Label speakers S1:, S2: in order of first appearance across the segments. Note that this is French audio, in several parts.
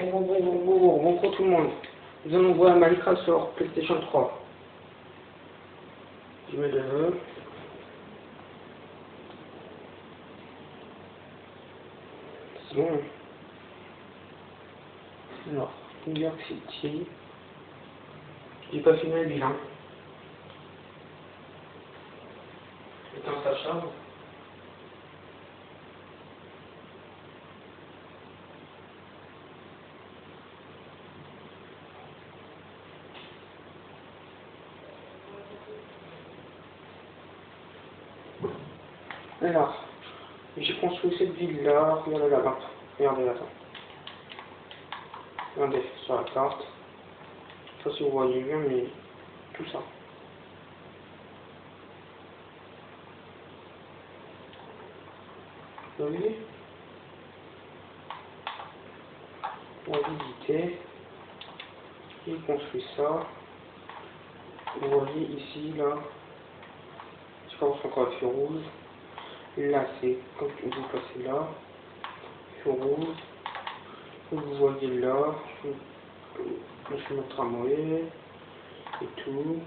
S1: Bonjour tout le monde. Nous allons voir Minecraft sur PlayStation 3. Je mets le jeu. C'est bon. Alors, New York City. J'ai pas fini le bilan. Le temps ça charge. Alors, j'ai construit cette ville-là. Regardez la map. Regardez là. Regardez sur la carte. Je sais pas si vous voyez bien, mais tout ça. Vous voyez? On va visiter. J'ai construit ça. Vous voyez ici, là. Je pense encore le feu rouge. Là, c'est quand vous passez là. Feu rouge. Vous voyez là. Je suis mon tramway. Et tout.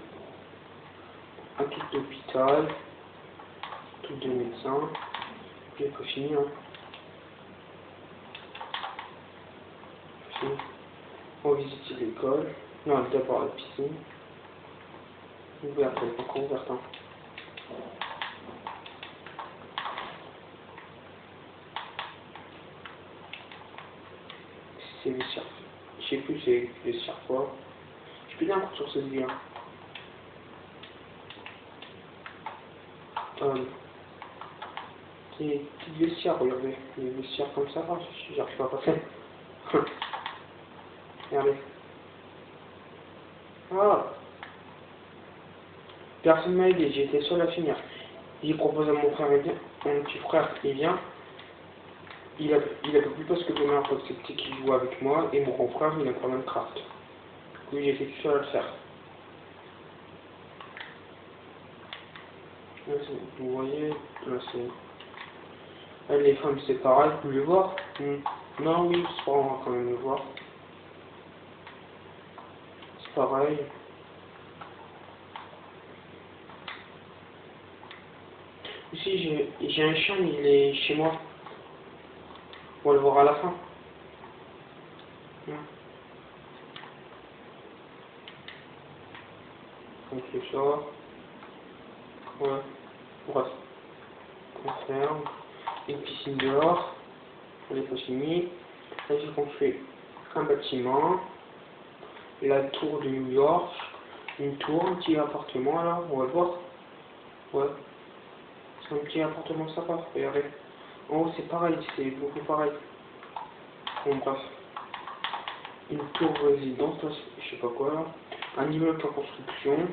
S1: Un truc d'hôpital. Tout de médecin. J'ai pas fini, hein. Fini. On va visiter l'école. Non, d'abord la piscine. Ouverte, encore ouverte, hein. C'est les surf. Je sais plus c'est les surf quoi. Je peux dire un coup sur cette vie, hein. C'est des petites vestiaires, regardez. Les vestiaires comme ça, j'arrive pas à passer. Regardez. Ah. Personne m'a aidé, j'ai été seul à finir. J'ai proposé à mon frère et bien, mon petit frère, il vient. Il a pas pu parce que demain, c'était qu'il joue avec moi et mon grand frère, il n'a pas Minecraft. Du coup, j'ai été tout seul à le faire. Là, vous voyez, là c'est... les femmes, c'est pareil, vous voulez voir? Non, oui, c'est pas, on va quand même le voir. C'est pareil. Ici, j'ai un chien, il est chez moi. On va le voir à la fin. On fait ça. Ouais. Bref. On ferme. Une piscine dehors. On n'est pas fini. Là, j'ai construit un bâtiment. La tour de New York. Une tour, un petit appartement là. On va le voir. Ouais. C'est un petit appartement sympa. Regardez. En haut, c'est pareil. C'est beaucoup pareil. Bon, bref. Une tour résidence, là, je sais pas quoi là. Un immeuble en construction.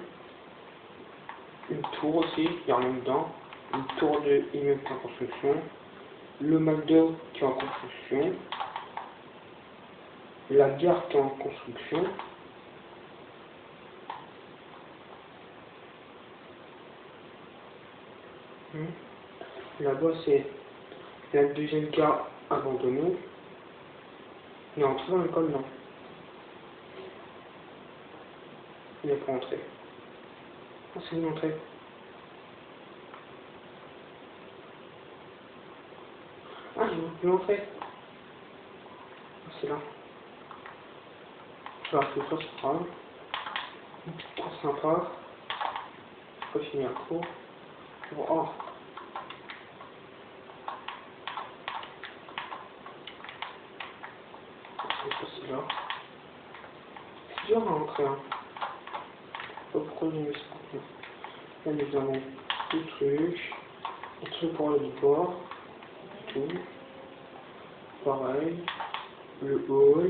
S1: Une tour aussi, il y a rien dedans. Une tour de immeuble en construction. Le McDo qui est en construction. La gare qui est en construction. Là-bas, c'est la deuxième gare abandonnée. Non, tout dans l'école, non. Il n'est pas entré. Ah, c'est une entrée. Ah, j'ai vu l'entrée. Ah, c'est là. Je vais faire ça, c'est pas grave. Trop sympa. Je peux finir un cours. Oh. C'est là. C'est dur à entrer, hein. Je sais pas pourquoi j'ai mis ça. Là, nous avons des trucs pour le sport, tout. Pareil. Le hall,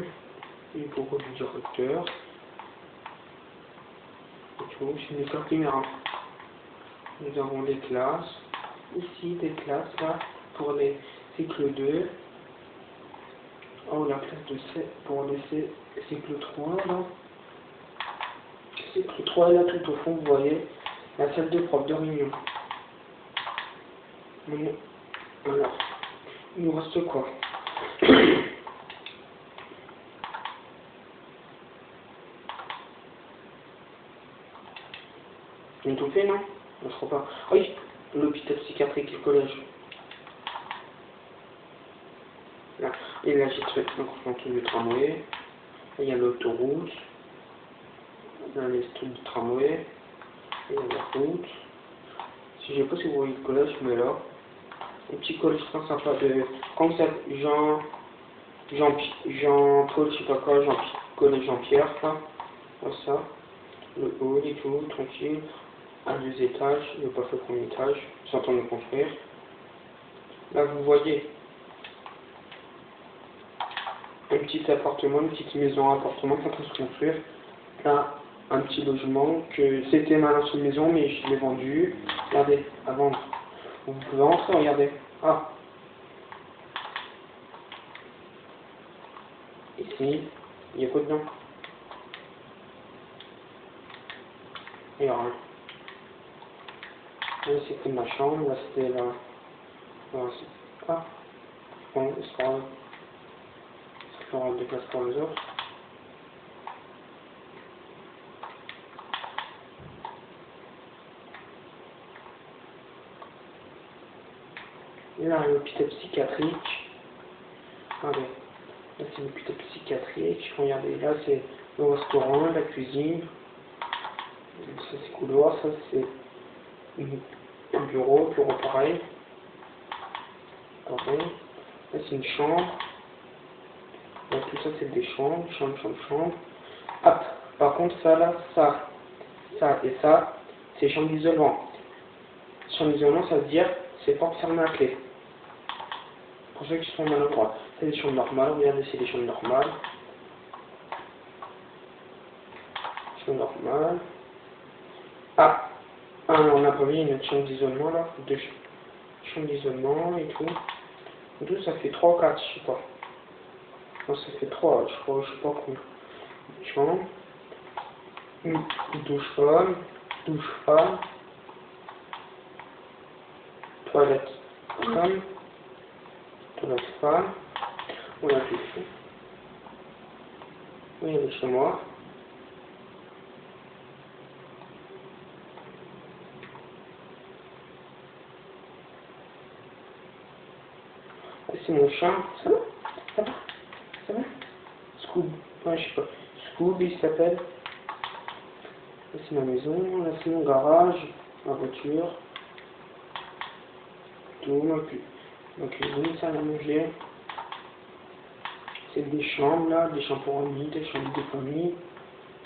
S1: et pour le directeur. Et tout, c'est une école primaire. Nous avons des classes. Ici, des classes, là, pour les cycles 2. Oh, la classe de C pour les cycle 3, là. Cycle 3, là, tout au fond, vous voyez, la salle de prof de réunion. Alors, il nous reste quoi? Ils ont tout fait, non? Je crois pas. Ah oui, l'hôpital psychiatrique, le collège. Là. Et là, j'ai très le tramway. Là, il y a l'autoroute. Là, les trucs du tramway. Et il y a la route. Si je sais pas si vous voyez le collège, mais là. Un petit collège très sympa de. Comme ça, Jean-Paul, je sais pas quoi, collège Jean-Pierre, ça. Voilà ça. Le hall et tout, tranquille. À 2 étages, il n'a pas fait le premier étage, ils sont en train de le construire. Là, vous voyez un petit appartement, une petite maison appartement qui est en train de se construire. Là, un petit logement que c'était ma ancienne maison, mais je l'ai vendu. Regardez, à vendre. Vous pouvez rentrer, regardez. Ah. Ici, il n'y a quoi dedans? Il n'y a rien. Là, c'était ma chambre, là, c'était là. Là, ah. Bon, c'est pas grave. Ça fera des places pour les autres. Et là, l'hôpital psychiatrique. Regardez. Là, c'est l'hôpital psychiatrique. Regardez, là, c'est le restaurant, la cuisine. Ça, c'est couloir. Ça, c'est un bureau pareil. Pareil. Là, c'est une chambre. Là, tout ça, c'est des chambres. Chambre. Hop. Par contre, ça, là, ça et ça, c'est chambre d'isolement. Chambre d'isolement, ça veut dire c'est pas fermé à clé. Pour ceux qui sont maladroits. C'est des chambres normales. Regardez, c'est des chambres normales. Chambre normale. Ah, on a pas mis une chambre d'isolement là. 2 chambres d'isolement et tout. Tout ça fait 3 ou 4, je sais pas. Non, ça fait 3, je crois, je sais pas combien. Chambre. Une douche femme. Toilette femme. Toilette femme. On a tout fait. Oui, il y a chez moi. C'est mon chat. Ça va Scoob. Ouais, je sais pas. Scoob, il s'appelle. Là, c'est ma maison. Là, c'est mon garage. Ma voiture. Tout. Ma cuisine, ça, à manger. C'est des chambres, là. Des chambres pour amis, des chambres de famille.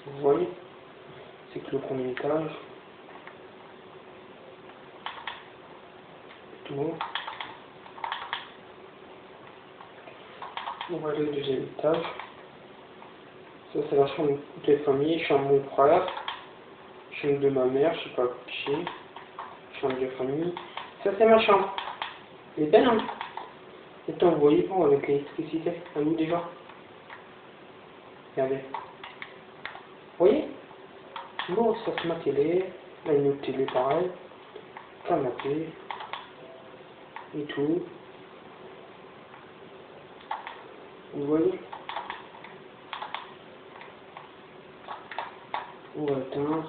S1: Vous voyez? C'est que le premier étage. Tout. On va aller au 2e étage. Ça, c'est la chambre de famille, chambre de mon frère, chambre de ma mère, je sais pas qui, chambre de famille. Ça, c'est ma chambre. Elle est belle, hein? Et vous voyez pas avec l'électricité, à nous déjà. Regardez. Vous voyez? Bon, ça c'est ma télé. Là, une autre télé pareil. Canapé. Et tout. Vous voyez? On va éteindre.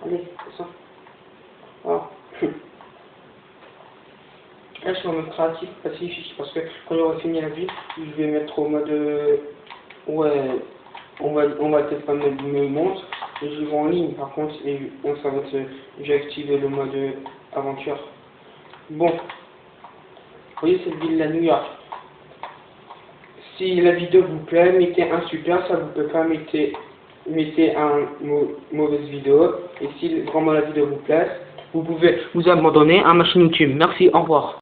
S1: Allez, ça. Ah. Là, je suis en mode créatif, pacifique, parce que quand j'aurai fini la vie, je vais mettre au mode... ouais, on va peut-être pas mettre me montre, et je vais en ligne, par contre, et ça va être... J'ai activé le mode aventure. Bon. Vous voyez cette ville, la New York. Si la vidéo vous plaît, mettez un super, ça vous plaît pas, mettez un mauvaise vidéo. Et si vraiment la vidéo vous plaît, vous pouvez vous abandonner à ma chaîne YouTube. Merci, au revoir.